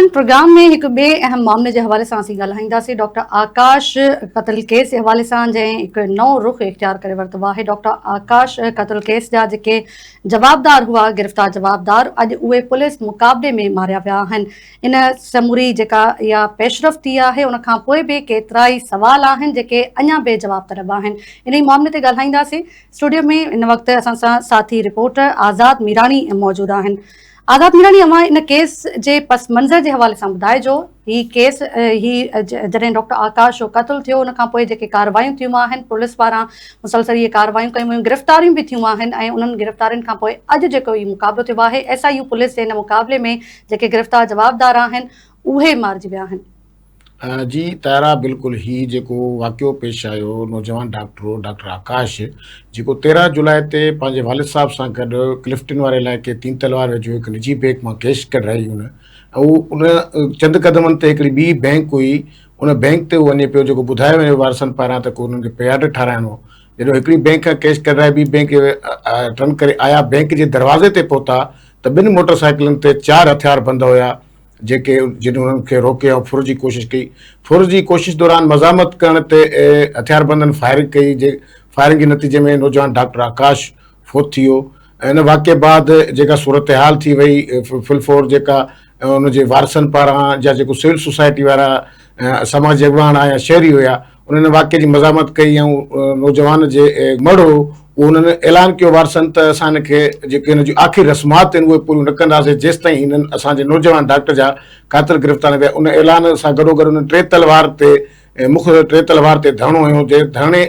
नाज़रीन प्रोग्राम में एक बे अहम मामले के हवाले से ॻाल्हाईंदासीं। डॉक्टर आकाश क़त्ल केस के हवाले से जैं एक नओं रुख इख्तियार करे वरितो आहे। डॉक्टर आकाश क़त्ल केस जा जेके जवाबदार हुआ, गिरफ़्तार जवाबदार, अॼु उहे पुलिस मुक़ाबले में मारिया विया आहिनि। इन समूरी जेका इहा पेशरफ़ थी आहे, उन खां पोइ बि केतिरा ई सवाल आहिनि जेके अञा बेजवाब तरब आहिनि। इन ई मामले ते ॻाल्हाईंदासीं। स्टूडियो में इन वक़्तु असां सां साथी रिपोर्टर आज़ाद मीरानी मौजूद आहिनि। आज़ाद मीरानी, अवां इन केस जे पस मंज़र जे हवाले सां ॿुधाइजो। ही केस जॾहिं डॉक्टर आकाश जो क़त्ल थियो, उन खां पोइ जेके कार्रवायूं थियूं आहिनि, पुलिस पारां मुसलसल इहे कार्रवायूं कयूं वियूं, गिरफ़्तारियूं बि थियूं आहिनि, ऐं उन्हनि गिरफ़्तारियुनि खां पोइ अॼु जेको इहो मुक़ाबलो थियो आहे, SIU पुलिस जे हिन मुक़ाबले में जेके गिरफ़्तार जवाबदार आहिनि उहे मारिजी विया आहिनि। जी तारा, बिल्कुल ही जेको वाक़ियो पेश आयो नौजवान डॉक्टर आकाश, जेको 13 जुलाई ते पंहिंजे वालिद साहब सां गॾु क्लिफ्टन वारे इलाइक़े 3 तलवार वेझो हिकु निजी बैंक मां कैश कढाई हुन, ऐं उन चंद क़दमनि ते हिकिड़ी ॿी बैंक हुई, उन बैंक ते वञे पियो, जेको ॿुधायो वञे वारसनि पारां त को उन्हनि खे पियाड ठाराइणो। जॾहिं हिकिड़ी बैंक खां कैश कढाए ॿी बैंक टर्न करे आया, बैंक जे दरवाज़े ते पहुता त 2 मोटरसाइकिलुनि ते 4 हथियार बंद हुया, जेके जिन उन्हनि खे रोके ऐं फुर जी कोशिश दौरान मज़ामत करण ते हथियारबंदनि फायरिंग कई। फायरिंग जे नतीजे में नौजवान डॉक्टर आकाश फोत थी वियो। इन वाक़े बाद जेका सूरत हाल थी वई, फिलफोर जेका उनजे वारसनि पारां या जेको सिविल सोसाइटी वारा समाज अॻवान या शहरी हुया, उन्हनि वाक़े जी मज़ामत कई, ऐं नौजवान जे मड़ो उन्हनि ऐलान कियो वारसनि त असां हिनखे जेके हिन जूं आख़िरी रस्मात आहिनि उहे पूरियूं न कंदासीं जेसि ताईं हिननि असांजे नौजवान डॉक्टर जा क़ातिल गिरफ़्तार न थिया। उन ऐलान सां गॾोगॾु उन्हनि 3 तलवार ते धरणो हुयो। जे धरणे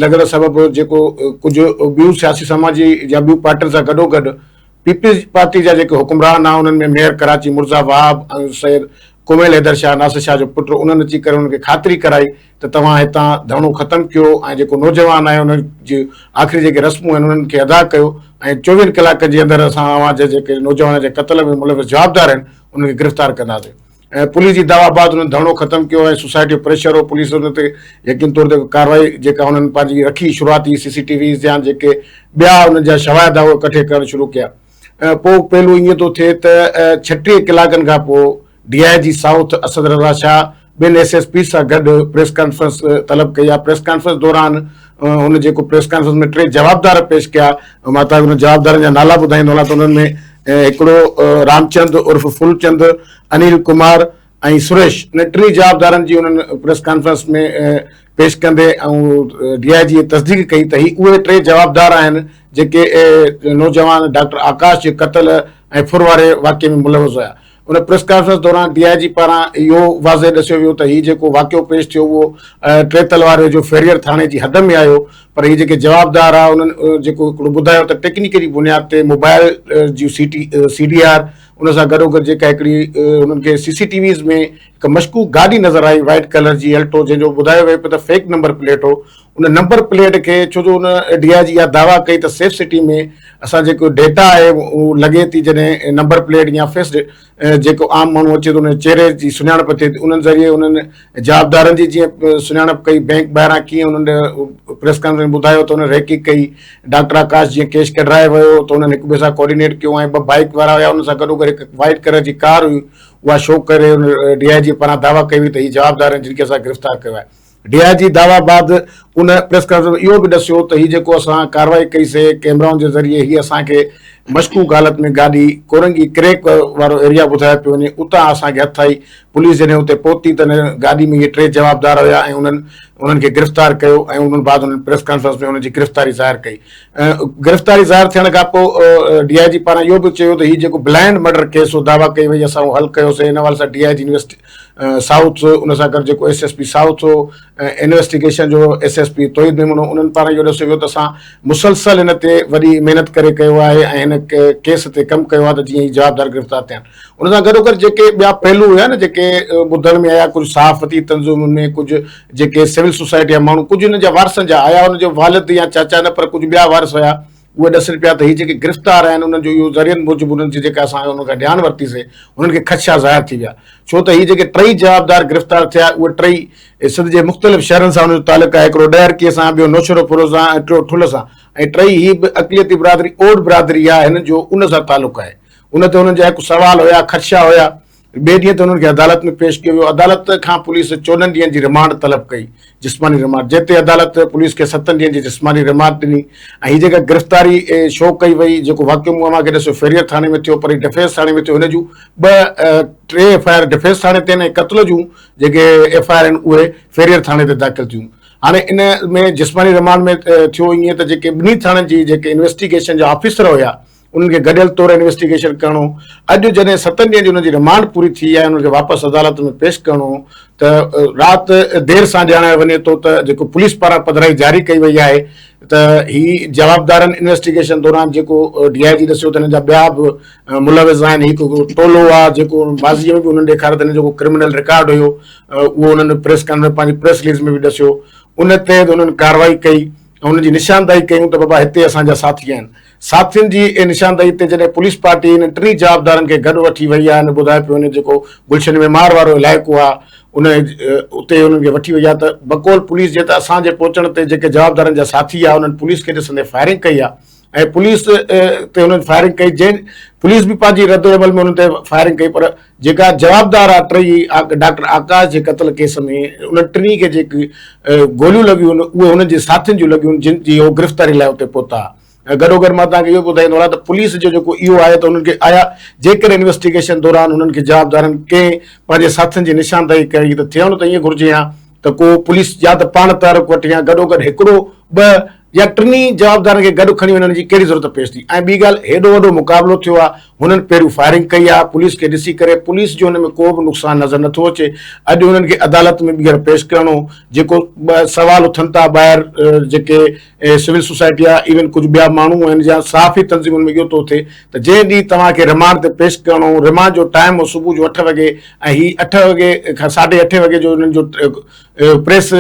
लॻण सबबि जेको कुझु ॿियूं सियासी समाजी या ॿियूं पार्टियुनि सां गॾोगॾु पीपल्स पार्टी जा जेके हुकुमरान आहे, उन्हनि में मेयर कराची मुर्ज़ा वहाब ऐं सैयद कुमैल हैदर शाह, नासिर शाह जो पुटु, उन्हनि अची करे उन्हनि खे ख़ातिरी कराई त तव्हां हितां धरणो ख़तमु कयो, ऐं जेको नौजवान आहे उन्हनि जी आख़िरी जेके रस्मूं आहिनि उन्हनि खे अदा कयो, ऐं 24 कलाकनि जे अंदरि असां अव्हां जे जेके नौजवान जे क़त्ल में मुलविस जवाबदार आहिनि उन्हनि खे गिरफ़्तार कंदासीं। ऐं पुलिस जी दावा बाद उन्हनि धरणो ख़तमु कयो, ऐं सोसाइटी जो प्रेशर हो, पुलिस उन ते यकीन तौर ते कार्रवाई जेका उन्हनि पंहिंजी रखी शुरूआती CCTVs या जेके ॿिया उन्हनि जा शवाइद आहे उहे कठे करणु शुरू कया। पोइ पहलू ईअं थो थिए त 36 कलाकनि खां पोइ DIG साउथ असद रज़ा शाह 2 SSP सां गॾु प्रेस कॉन्फ्रेंस तलब कई आहे। प्रेस कॉन्फ्रेंस दौरान उन जेको प्रेस कॉन्फ्रेंस में 3 जवाबदार पेश कया, मां तव्हांखे उन जवाबदारनि जा नाला ॿुधाईंदो हलां त उन्हनि में हिकिड़ो रामचंद उर्फ फुलचंद, अनिल कुमार ऐं सुरेश, इन 3 जवाबदारनि जी उन्हनि प्रेस कॉन्फ्रेंस में पेश कंदे ऐं DIG तस्दीक कई त ही उहे 3 जवाबदार आहिनि जेके नौजवान डॉक्टर आकाश जे क़त्ल ऐं फुर वारे वाक़े में मुलविस हुया। उन प्रेस कॉन्फ्रेंस दौरान DIG पारां इहो वाज़े ॾसियो वियो त हीउ जेको वाक़ियो पेश थियो उहो 3 तलवार जो फेरियर थाणे जी हद में आयो, पर हीउ जेके जवाबदार आहे उन्हनि जेको हिकिड़ो ॿुधायो त टेक्निकली बुनियाद ते मोबाइल जी CDR, उन सां गॾोगॾु जेका हिकिड़ी उन्हनि खे CCTVs में हिकु मशकूक गाॾी नज़र आई वाइट कलर जी अल्टो, जंहिंजो ॿुधायो वियो पियो त फेक नंबर प्लेट हो। उन नंबर प्लेट खे छो जो उन DIG इहा दावा कई त सेफ सिटी में असां जेको डेटा आहे उहो लॻे थी, जॾहिं नंबर प्लेट या फेस जेको आम माण्हू अचे थो उन चेहरे जी सुञाणप थिए थी, उन्हनि ज़रिए उन्हनि जवाबदारनि जी जीअं सुञाणप कई, बैंक ॿाहिरां कीअं उन्हनि प्रेस कॉन्फ्रेंस में ॿुधायो त उन्हनि रेकी कई। डॉक्टर आकाश जीअं कैश कढाए वियो त उन्हनि हिक ॿिए सां कोऑर्डिनेट कयो, ऐं 2 बाइक वारा हुया, उन सां गॾोगॾु हिकु वाइट कलर जी कार हुई, उहा शो करे उन DIG पारां दावा कई हुई त हीउ जवाबदार आहिनि जिन खे असां गिरफ़्तार कयो आहे। DIG दावा बाद उन प्रेस कॉन्फ्रेंस में इहो बि ॾसियो त हीउ जेको असां कार्रवाई कईसीं कैमराउनि जे ज़रिए, हीअ असांखे मशकूक हालत में गाॾी कोरंगी क्रेक वारो एरिया ॿुधायो पियो वञे, उतां असांखे हथ आई। पुलिस जॾहिं हुते पहुती त गाॾी में इहे 3 जवाबदार हुया, ऐं उन्हनि खे गिरफ़्तार कयो, ऐं उन्हनि बाद उन्हनि प्रेस कॉन्फ्रेंस में उनजी गिरफ़्तारी ज़ाहिर कई। गिरफ़्तारी ज़ाहिर थियण खां पोइ DIG पारां इहो बि चयो त हीउ जेको ब्लाइंड मर्डर केस हो, दावा कई वई, असां उहो हल कयोसीं। इन हवाले सां DIG साउथ, उन सां गॾु जेको SSP साउथ हो, इन्वेस्टिगेशन जो SSP तोहिद मेमूनो, उन्हनि पारां इहो ॾसियो वियो त असां मुसलसल हिन ते वॾी महिनत करे कयो आहे, ऐं हिन केस ते कमु कयो आहे त जीअं ई जवाबदार गिरफ़्तार थियनि। उन सां गॾोगॾु जेके ॿिया पहलू हुया न, जेके ॿुधण में आया, कुझु सहाफ़ती तंज़ीमुनि में, कुझु जेके सिविल सोसाइटी जा माण्हू, कुझु हुन जा वारसनि जा आया, हुनजो वालिद या चाचा न, पर कुझु ॿिया वारस हुया, उहे ॾसनि पिया त हीअ जेके गिरफ़्तार आहिनि उन्हनि जो इहो ज़रियनि मूजिबि उन्हनि जी जेका असां उन खां ध्यानु वरितीसीं, उन्हनि खे ख़दशा ज़ाहिर थी विया, छो त हीअ जेके 3 जवाबदार गिरफ़्तार थिया उहे 3 सिंध जे मुख़्तलिफ़ शहरनि सां उनजो तालुक़ु आहे। हिकिड़ो ॾहरकीअ सां, ॿियो नौशरोपुर सां, ऐं टियों ठुल सां, ऐं 3 हीअ बि अक़लियती बिरादरी ओड बिरादरी आहे, हिन जो उन सां तालुक़ु आहे। उन ते उन्हनि जा हिकु सुवाल हुया, ख़दशा हुया, ॿिए ॾींहं ते हुननि खे अदालत में पेश कयो वियो। अदालत खां पुलिस 14 ॾींहंनि जी रिमांड तलब कई, जिस्मानी रिमांड, जिते अदालत पुलिस खे 7 ॾींहंनि जी जिस्मानी रिमांड ॾिनी। ऐं हीअ जेका गिरफ़्तारी शो कई वई, जेको वाक़ियो मूं मांखे ॾिसो फेरियर थाणे में थियो, पर डिफेंस थाणे में थियो, हिन जूं 3 FIR डिफेंस थाणे ते आहिनि ऐं क़त्ल जूं जेके FIR आहिनि उहे फेरियर थाणे ते दाख़िल थियूं। हाणे इन में जिस्मानी रिमांड में थियो ईअं त जेके ॿिन्ही थाणनि जी जेके इन्वेस्टिगेशन जा ऑफिसर हुया उन्हनि खे गॾियल तौर इन्वेस्टिगेशन करणो। अॼु जॾहिं 7 ॾींहं जी हुनजी रिमांड पूरी थी आहे, उन्हनि खे वापसि अदालत में पेश करणो, त राति देरि सां ॼाणायो वञे थो त जेको पुलिस पारां पधिराई जारी कई वई आहे त ही जवाबदारनि इन्वेस्टिगेशन दौरान जेको DIG ॾिसियो त हिन जा ॿिया बि मुलविज़ आहिनि। हिकु टोलो आहे जेको बाज़ीअ में बि हुननि ॾेखारियो त हिन जेको क्रिमिनल रिकॉर्ड हुयो उहो हुननि प्रेस कॉन्फ्रेंस पंहिंजी प्रेस रिलीज़ में बि ॾिसियो। उन ते हुननि कार्रवाई कई ऐं हुनजी निशानदाही कयूं त बाबा हिते असांजा साथी आहिनि। साथियुनि जी निशानदाही ते जॾहिं पुलिस पार्टी इन 3 जवाबदारनि खे गॾु वठी वई आहे, ॿुधाए पियो वञे जेको गुलशन मेमार वारो इलाइक़ो आहे उन उते हुननि खे वठी वई आहे, त बकौल पुलिस जे त असांजे पहुचण ते जेके जवाबदारनि जा साथी आहे उन्हनि पुलिस खे ॾिसंदे फायरिंग कई आहे ऐं पुलिस ते हुननि फायरिंग कई। जंहिं पुलिस बि पंहिंजी रद्द अमल में हुन ते फायरिंग कई, पर जेका जवाबदार आहे टई डॉक्टर आकाश जे क़त्ल केस में उन 3 खे जेकी गोलियूं लॻियूं आहिनि उहे हुननि जे साथियुनि जूं लॻियूं जिन जी उहो गिरफ़्तारी लाइ उते पहुता। गॾोगॾु मां तव्हांखे इहो ॿुधाईंदो आहियां त पुलिस जो जेको इहो आहे त हुननि खे आया जेकॾहिं इन्वेस्टिगेशन दौरान हुननि खे जवाबदारनि कंहिं पंहिंजे साथियुनि जी निशानदाही कई त थियणो त ईअं घुरिजे हा त को पुलिस या त पाण तहरीक वठे या गॾोगॾु 1-2 या 3 जवाबदारनि खे गॾु खणी वञण जी कहिड़ी ज़रूरत पेश थी। ऐं ॿी ॻाल्हि, हेॾो वॾो मुक़ाबिलो थियो आहे, हुननि पहिरियों फायरिंग कई आहे, पुलिस खे ॾिसी करे पुलिस जो हुन में को बि नुक़सानु नज़र नथो अचे। अॼु हुननि खे अदालत में ॿीहर पेश करणो, जेको सवाल उथनि था ॿाहिरि जेके सिविल सोसाइटी आहे, इवन कुझु ॿिया माण्हू आहिनि या साफ़ी तंज़ीमुनि में इहो थो थिए त जंहिं ॾींहुं तव्हांखे रिमांड ते पेश करणो, रिमांड जो टाइम हो सुबुह जो 8 वॻे ऐं ही 8 वॻे खां 8:30 वॻे जो हुननि जो प्रेस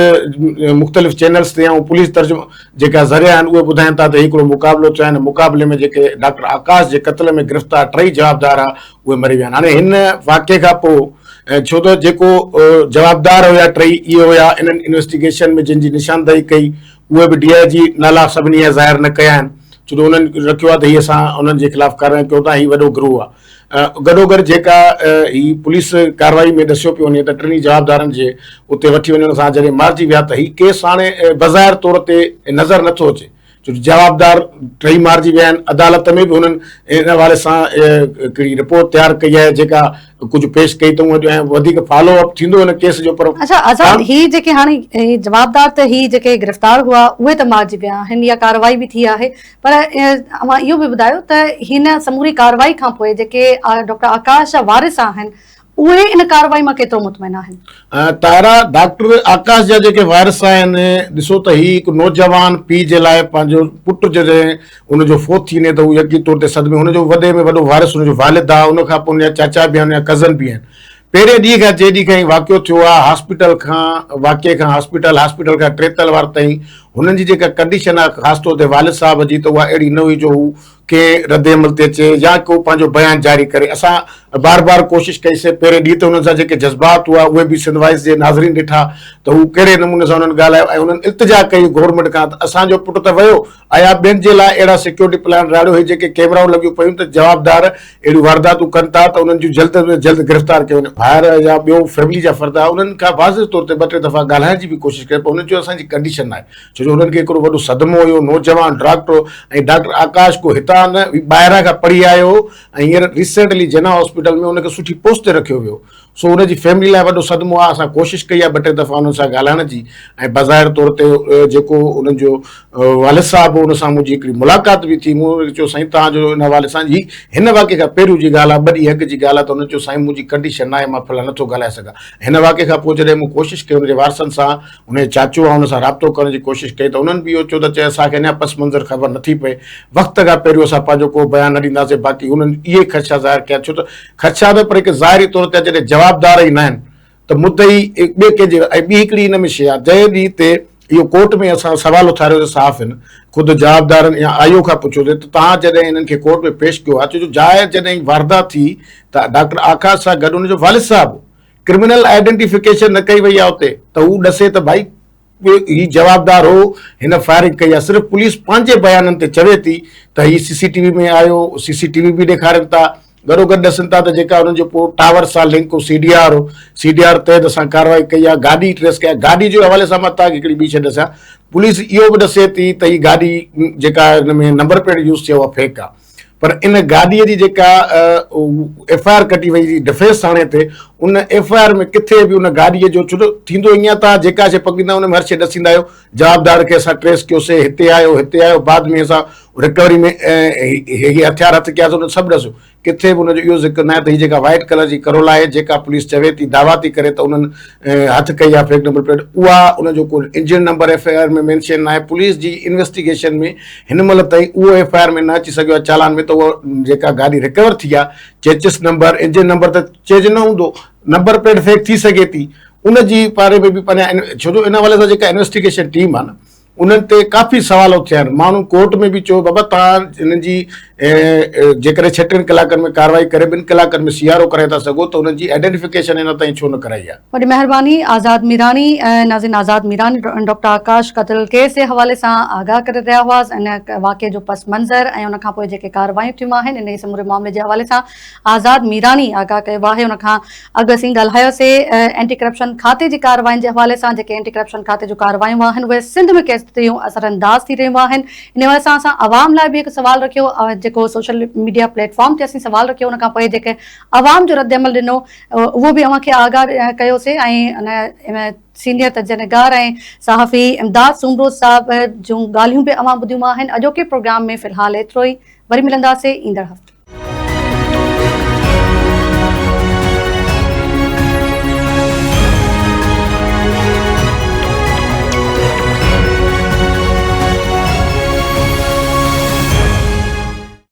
मुख़्तलिफ़ चैनल्स ते ऐं पुलिस तर्जुमा जेका ज़रिया आहिनि उहे ॿुधाइनि था त हिकिड़ो मुक़ाबिलो थियो आहे। मुक़ाबले में जेके डॉक्टर आकाश जे क़त्ल में गिरफ़्तार 3 जवाबदार आहे उहे मरी विया आहिनि। हाणे हिन वाक़े खां पोइ छो त जेको जवाबदार हुया 3 इहे हुया इन्हनि इन्वेस्टिगेशन में जिन जी निशानदाही कई उहे बि DIG नाला सभिनी ज़ाहिर न कया आहिनि, छो त हुननि रखियो आहे त हीअ असां हुननि जे ख़िलाफ़ कार्रवाई कयूं था, हीउ वॾो गिरोह आहे। गॾोगॾु जेका ही पुलिस कार्रवाई में ॾसियो पियो वञे त 3 जवाबदारनि जे उते वठी वञण सां जॾहिं मारिजी विया त हीउ केस हाणे बज़ाहिर तौर ते नज़र नथो अचे, छो जवाबदार 3 मारिजी विया आहिनि। अदालत में बि हुननि इन हवाले सां हिकिड़ी रिपोर्ट तयारु कई आहे जेका कुझु पेश कई अथऊं ऐं वधीक फॉलो अप थींदो हिन केस जो। पर अच्छा आज़ाद, ही जेके हाणे जवाबदार त ही जेके गिरफ़्तार हुआ उहे त मारिजी विया आहिनि या कार्रवाई बि थी आहे, पर मां इहो बि ॿुधायो त हिन समूरी कार्रवाई खां पोइ जेके डॉक्टर आकाश जा वारिस आहिनि उहे इन कार्रवाई मां केतिरो मुतमइन आहिनि? तारा डॉक्टर आकाश जा जेके वारिस आहिनि, ॾिसो त ही हिकु नौजवान पीउ जे लाइ पंहिंजो पुटु जॾहिं हुनजो फोत थी वञे त हू यकीन तौर ते सदमे, हुनजो वॾे में वॾो वारिस हुनजो वालिद आहे, उनखां पोइ हुनजा चाचा बि आहिनि, कज़न बि आहिनि। पहिरें ॾींहं खां जे ॾींहं खां ही वाक़ियो थियो आहे, हॉस्पिटल खां वाक़े खां हॉस्पिटल खां 3 तलवार ताईं हुननि जी जेका कंडीशन आहे ख़ासि तौर ते वालिद साहब जी, त उहा अहिड़ी न हुई जो हू के रद्द अमल ते अचे या को पंहिंजो बयान जारी करे। असां बार बार कोशिशि कईसीं, पहिरें ॾींहं ते हुननि सां जेके जज़्बात हुआ उहे बि सिंध वाइस जे नाज़रीन ॾिठा त हू कहिड़े नमूने सां हुननि ॻाल्हायो ऐं हुननि इल्तिजा कई गवर्नमेंट खां त असांजो पुटु त वियो, आया ॿियनि जे लाइ अहिड़ा सिक्योरिटी प्लान राड़ियो हुई जेके कैमराऊं लॻियूं पियूं त जवाबदार अहिड़ियूं वारदातूं कनि था त उन्हनि जूं जल्द में जल्द गिरफ़्तार कयो वञे। ॿाहिरि या ॿियो फैमिली जा फ़र्द आहे उन्हनि खां वाज़िह तौर ते 2-3 दफ़ा ॻाल्हाइण जी बि कोशिशि कई, पर हुननि चयो असांजी कंडीशन आहे, छो जो हुननि खे हिकिड़ो वॾो सदमो हुयो, नौजवान डॉक्टर ऐं डॉक्टर आकाश को हितां न ॿाहिरां खां पढ़ी आयो ऐं हींअर रिसेंटली जना हॉस्पिटल में हुनखे सुठी पोस्ट ते रखियो वियो, सो हुनजी फैमिली लाइ वॾो सदमो आहे। असां कोशिशि कई आहे 2-3 दफ़ा हुननि सां ॻाल्हाइण जी ऐं बज़ाहिर तौर ते जेको हुननि जो वालिद साहब हुन सां मुंहिंजी हिकिड़ी मुलाक़ात बि थी, मूं चयो साईं तव्हांजो हिन हवाले सां जी हिन वाक़े खां पहिरियों जी ॻाल्हि आहे, 2 ॾींहं अॻु जी ॻाल्हि आहे, त हुननि चयो साईं मुंहिंजी कंडीशन आहे, मां फ़िलहाल नथो ॻाल्हाए सघां। हिन वाक़े खां पोइ जॾहिं मूं कोशिशि कई हुनजे वारसनि सां, हुनजे चाचो आहे हुन सां राब्तो करण जी कोशिशि कई त उन्हनि बि इहो चयो त चए असांखे अञा पस मंज़र ख़बर नथी पए, वक़्त खां पहिरियों असां पंहिंजो को बयानु न ॾींदासीं। बाक़ी हुननि इहे ख़दशा ज़ाहिर कया, छो त ख़दशा त पर हिकु ज़ाहिरी तौर ते जॾहिं जवाबदार ई न आहिनि त मुद्दई ॿिए कंहिंजे। ऐं ॿी हिकिड़ी हिन में शइ आहे, जंहिं ॾींहं ते इहो कोर्ट में असां सवाल उथारियो त साफ़ आहिनि, ख़ुदि जवाबदारनि या आयो खां पुछियो त तव्हां जॾहिं हिननि खे कोर्ट में पेश कयो आहे, छो जो जाइ जॾहिं वारदात थी त डॉक्टर आकाश सां गॾु हुनजो वालिद साहब क्रिमिनल आइडेंटिफिकेशन न कई वई आहे उते, त हू ॾसे त भाई ही जवाबदार हो, हिन फायरिंग कई आहे। सिर्फ़ु पुलिस पंहिंजे बयाननि ते चवे थी त ही CCTV में आयो, CCTV बि ॾेखारनि था गॾो गॾु ॾसनि था त जेका उन्हनि जो पोइ टावर सां लिंक CDR हो, CDR तहत असां कार्रवाई कई आहे, गाॾी ट्रेस कई आहे। गाॾी जे हवाले सां मां तव्हांखे हिकिड़ी ॿी शइ ॾसां, पुलिस इहो बि ॾसे थी त हीअ गाॾी जेका हिन में नंबर प्लेट यूज़ थियो आहे फेक आहे, पर इन गाॾीअ जी जेका FIR कटी वई हुई डिफेंस थाणे ते, उन FIR में किथे बि उन गाॾीअ जो छो थींदो ईअं, तव्हां जेका शइ पकड़ींदा उन में हर शइ ॾसींदा आहियो, जवाबदार खे असां ट्रेस कयोसीं, हिते आयो, बाद में असां रिकवरी में हे हथियार हथ कयासीं, उन सभु ॾसियो, किथे बि उनजो इहो ज़िक्र न आहे त हीअ जेका वाइट कलर जी करोला आहे जेका पुलिस चवे थी, दावा थी करे त उन्हनि हथ कई आहे फेक नंबर प्लेट, उहा उनजो कोई इंजन नंबर FIR में मेंशन न आहे। पुलिस जी इन्वेस्टिगेशन में हिन महिल ताईं उहो FIR में न अची सघियो आहे चालान में, त उहा जेका गाॾी रिकवर थी आहे, चेचिस नंबर, इंजन नंबर त चेंज न हूंदो, नंबर प्लेट फेक थी सघे थी, उनजी बारे में बि पंहिंजा, छो जो इन हवाले सां जेका इन्वेस्टिगेशन टीम आहे न, उन्हनि ते काफ़ी सवाल थिया आहिनि। माण्हू कोर्ट में बि चयो बाबा तव्हां हिननि जी जेकॾहिं 36 कलाकनि में कार्रवाई करे 2 कलाकनि में CRO कराए था सघो, त उन्हनि जी आइडेंटिफिकेशन हिन ताईं छो न कराई आहे। वॾी महिरबानी। आज़ाद मीरानी, नाज़रीन, आज़ाद मीरानी डॉक्टर आकाश क़त्ल केस जे हवाले सां आगाह करे रहिया हुआसीं इन वाक़े जो पस मंज़र ऐं उनखां पोइ जेके कार्रवायूं थियूं आहिनि इन समूरे मामले जे हवाले सां आज़ाद मीरानी आगाह कयो आहे। उनखां अॻु असीं ॻाल्हायोसीं एंटी करप्शन खाते जी कार्रवाइनि जे हवाले सां। जेके एंटी करप्शन खाते जूं कार्रवायूं आहिनि उहे सिंध में केतिरियूं असरअंदाज़ थी रहियूं आहिनि, इन हवाले सां असां आवाम लाइ बि हिकु सवाल रखियो, जेको सोशल मीडिया प्लेटफॉर्म ते असीं सवाल रखियो, उनखां पोइ जेके आवाम जो रद्द अमल ॾिनो उहो बि अव्हांखे आगाह कयोसीं। ऐं सीनियर तजनिगार ऐं सहाफ़ी इमदाद सूमरोज़ साहब जूं ॻाल्हियूं बि अवां ॿुधियूं आहिनि। अॼोके प्रोग्राम में फ़िलहाल एतिरो ई, वरी मिलंदासीं ईंदड़ हफ़्ते।